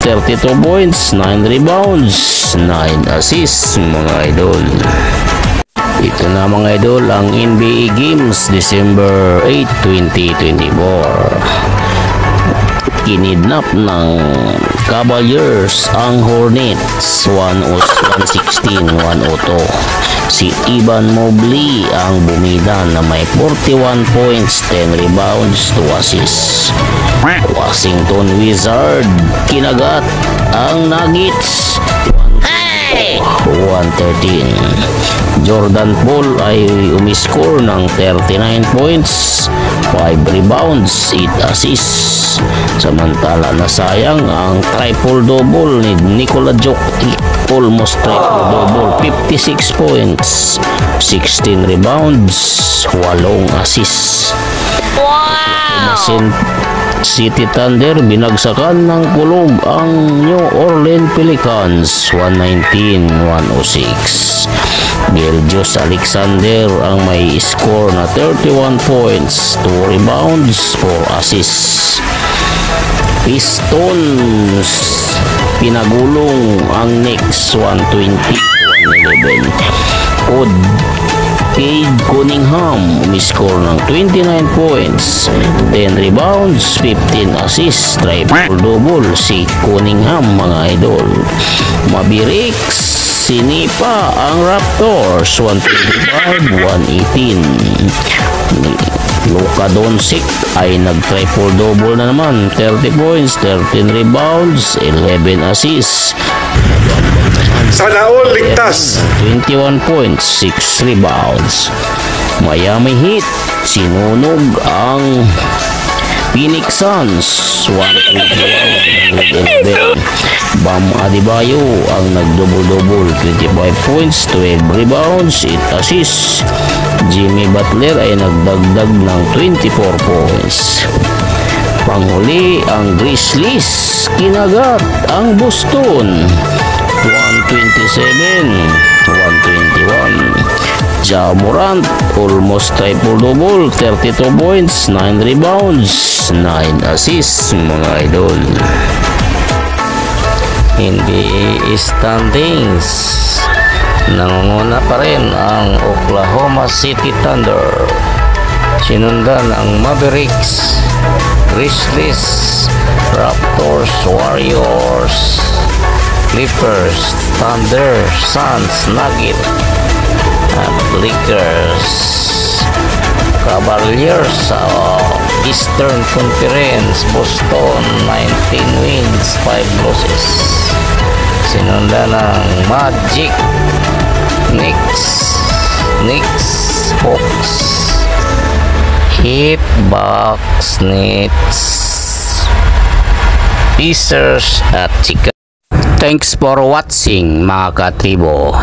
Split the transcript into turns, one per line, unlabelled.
32 points, 9 rebounds, 9 assists mga idol. Ito na mga idol ang NBA Games December 8, 2024. Kinidnap ng Cavaliers ang Hornets 116-102. Si Evan Mobley ang bumida na may 41 points, 10 rebounds, 2 assists. Washington Wizards kinagat ang Nuggets 113. Jordan Poole ay umiscore ng 39 points, 5 rebounds, 8 assists. Samantala nasayang ang triple-double ni Nikola Jokic, almost triple-double, 56 points, 16 rebounds, 8 assists.
Wow!
City Thunder binagsakan ng kulog ang New Orleans Pelicans 119-106. Gilgeous Alexander ang may score na 31 points, 2 rebounds, 4 assists. Pistons pinagulong ang Knicks 120-111. Cade Cunningham umiscore ng 29 points, 10 rebounds, 15 assists, triple-double si Cunningham mga idol. Mavericks sinipa ang Raptors 125-118. Luka Doncic ay nag-triple-double na naman, 30 points, 13 rebounds, 11 assists.
Sana all ligtas.
21 points, 6 rebounds. Miami Heat sinunog ang Phoenix Suns 121-111. Bam Adebayo ang nag-double-double, 25 points, 12 rebounds, 8 assists. Jimmy Butler ay nagdagdag ng 24 points. Panghuli ang Grizzlies kinagat ang Boston 127-121. Ja Morant almost triple-double, 32 points, 9 rebounds, 9 assists mga idol. NBA standings, nangunguna pa rin ang Oklahoma City Thunder, sinundan ang Mavericks, Grizzlies, Raptors, Warriors, Clippers, Thunder, Suns, Nuggets, Lakers, Cavaliers sa Eastern Conference. Boston 19 wins, 5 losses. Sinundan ng Magic, Knicks, Hawks, Heat, Bucks, Nets, Pacers at Chicago. Thanks for watching mga katribo.